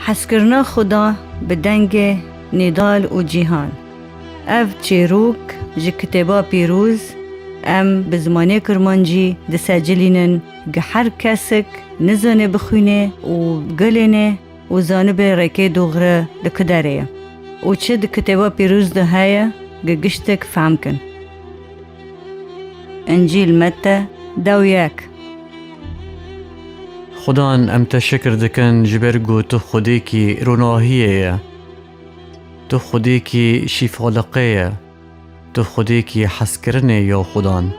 حسکرنا خدا بدنگ نضال و جیهان. اف چیروک جی کتابا پیروز ام بزمانه کرمانجی دسجلینن گه هر کسک نزانه بخونه و گلنه و زانه به رکه دوغره دکداره و چه ده کتابا پیروز ده های گه گشتک فهم کن. انجیل متى داویاک. خدان ام تشکر دکن جبرگو تو خودی کی روناهیه، تو خودی کی شیفالقه، تو خودی کی حسکرنه یا خدان.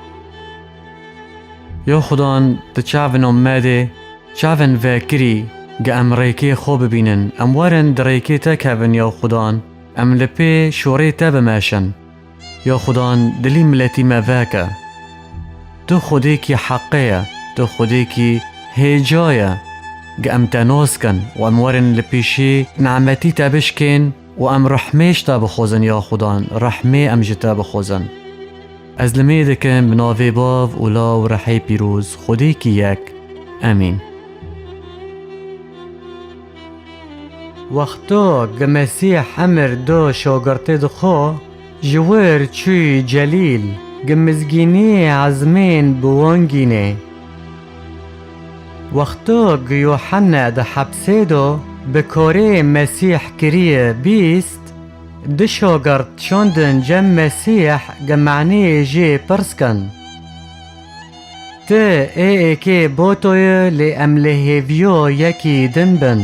یا خدان ده چاون آمده چاون وکری گه ام ریکی خوب بینن ام وارن در ریکی تکهون یا خدان ام لپی شوری تب ماشن یا خدان دلی ملتی مواکه. تو خودی کی حقیه، تو خودی کی هیجایه گه ام تناس کن و ام وارن لپیشی نعمتی تبش کن و ام رحمهش تا بخوزن یا خدان رحمه ام جتا بخوزن. از لمه دکن بناوی باو اولا و رحی پیروز خودی کی یک. امین. وقتا گه مسیح امر دو شاگرته دخوا جوار چوی جلیل گه مزگینی عزمین بوانگینه. وقتا گه یوحنا ده حبسه دو بکاره مسیح کریه بیست ده شاگرد چاندن جم مسیح گه معنی جه پرس کن. ته ای که باتوی لی املهیویو یکی دن بن.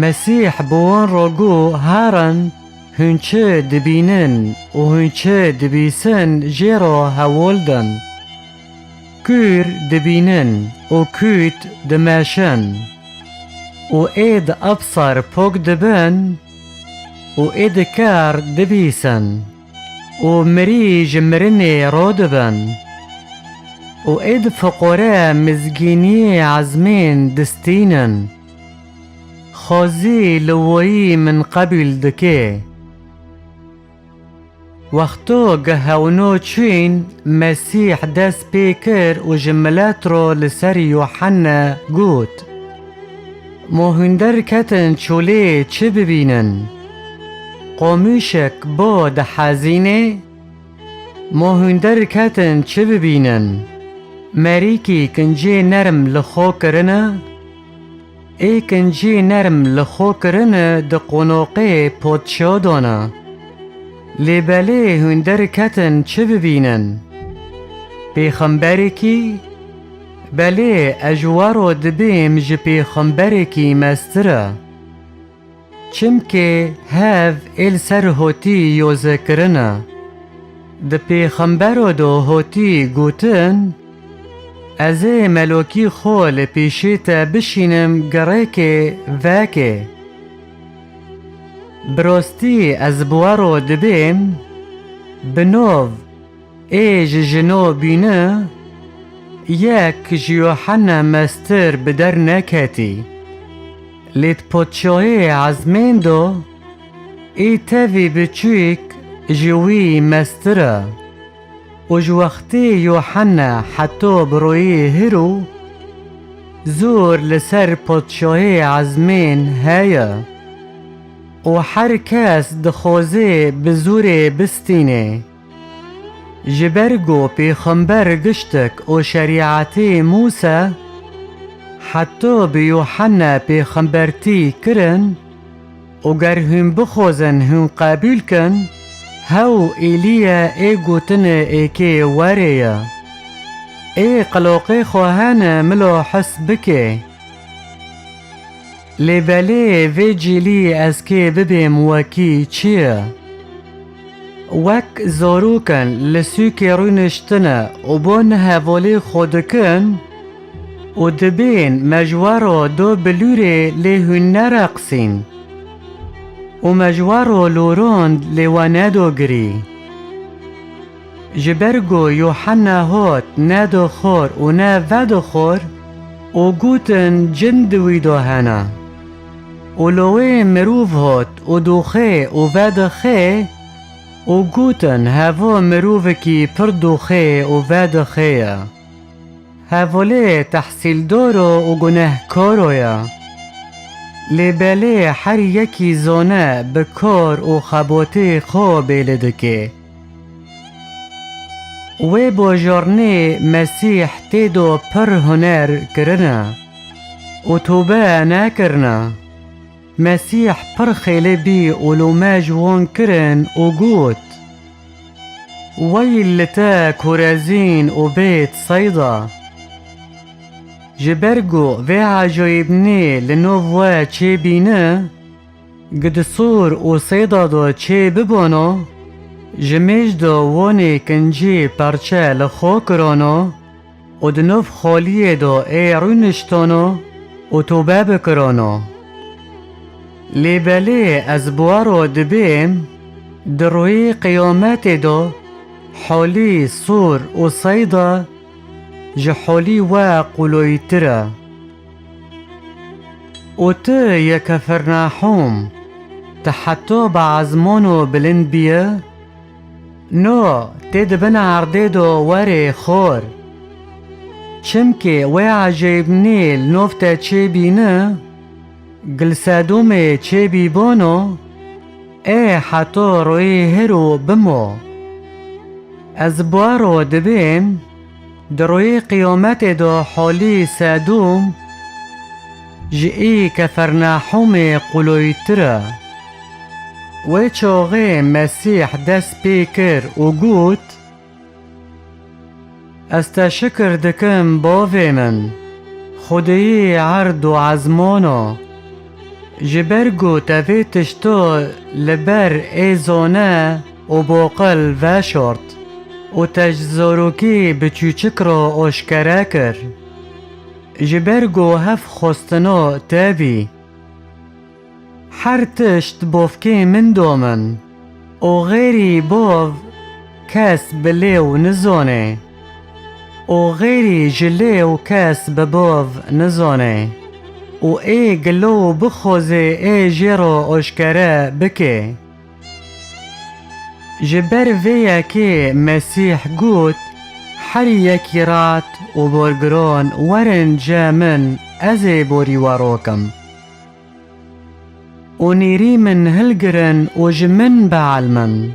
مسیح بوان را گو هارن هنچه دبینن و هنچه دبیسن جیرا هولدن. کور دبینن و کوت دماشن و اید ابصر پوک دبن و اید کار دبیسن و مریج مرنی را دبن و اید فقره مزگینی عزمین دستینن. خازی لوایی من قبل دکه. وقتو گهونو چین مسیح دست پیکر و جملات رو لسر یوحنا گوت. مهندر کتن چوله چه ببینن؟ قامیشک با ده حزینه؟ مهندر کتن چه ببینن؟ مریکی کنجه نرم لخو کرنه؟ ای کنجی نرم لخو کرنه ده قناقه پادشا دانه. لیبله هندر کتن چه ببینن؟ پیغمبری کی؟ بله اجوارو دبیم جه پیغمبری کی مستره. چمکه هف ایل سر هوتی یوزه کرنه. ده پیغمبرو دو هوتی گوتن از ملوکی خول پیشیتا بشینم گره وکه. براستی از بوارو دبیم بنوو ایج جنو بینه یک یوحنا مستر بدر نکتی. لیت پادشاهی عزمین دو ای تاوی بچویک جوی مستره. و جو وقتی یوحنا حتی بروی هرو زور لسر پادشاهی عزمین هایا و هر کس دخوازه بزور بستینه. جبرگو پیغمبر گشتک و شریعت موسی حتی به یوحنا پیغمبرتی کرن و گر هم بخوزن هم قابل کن هاو ایلیا ای گوتن ای که واریا ای قلوقی خواهانه ملو حس بکه. لیباله وی جیلی از که ببیم وکی چیه؟ وک زاروکن لسوکی رونشتنه و بان حوالی خودکن و دبین مجوارو دو بلوره لیهون نرقسین و مجوارو لوروند لیواندو گری. جبرگو یوحنا هات ندو خور و نه ودو خور و گوتن جندوی دو هنه و لوی مروف هات و دوخه و ودخه و گوتن هوا مروف کی پر دوخه و ودخه هواله تحصیل دارو و گناه کارویا لباله هر یکی زانه به کار و خباته خواب لدکه و باجارنه مسیح تیدو پر هنر کرنه و توبه نکرنه مسیح پر خیلی بی علومه جوان کرن و گوت ویل لتا کرازین و بیت صیدا جبرگو و عجایبنی لنووا چه بینه گد صور و صیدا دا چه ببانا جمیج دا وانی کنجی پرچه لخوا کرانو و دنوف خالیه دا ای رونشتانو و توبه بکرانو لیباله از بوارو دبیم دروی قیامت دا حالی صور و صیدا جحالی و قلویتره و تا یک فرناحوم تحتو بعزمانو بلند بیه نو تید بن عرده دو وری خور چمکه و عجیبنی لنوفتا چه بینه گلسادوم چه بیبانو ای حتی روی هرو بمو از بارو دبیم دروی قیامت دا حالی سادوم جئی کفرناحوم قلویتره و چاغه مسیح دست پیکر و گوت استا شکر دکم باوی من خدایی عرض و عزمانو جبرگو تاوی تشتو لبر ایزانه و باقل و شرط و تجزاروکی بچوچک را آشکره کر جبرگو هف خواستنا تابی هر تشت بافکی من دامن و غیری باو کس بلیو نزانه و غیری جلیو کس بباو نزانه و ای گلو بخوزه ای جیرا آشکره بکه جبر ویا که مسیح گوت هر یکی رات و برگران ورن جامن از بوری وراکم و نیری من هلگرن و جمن بعلمن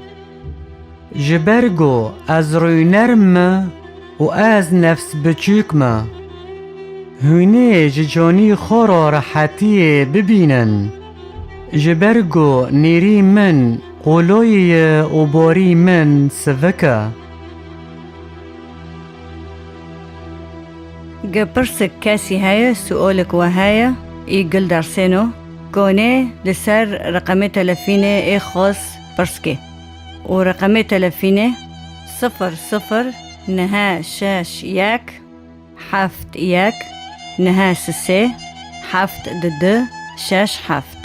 جبرگو از روی نرم و از نفس بچوکم هونه ججانی خورا راحتی ببینن جبرگو نیری من قولوی و باری من سوکه گپرسک کسی هیا سؤالك وهايا يقل درسينو كوني لسر رقم تلفينه اي خاص برسكي ورقم تلفينه 00 نها شاش ياك حفت ياك نها سسي حفت ضد شاش حفت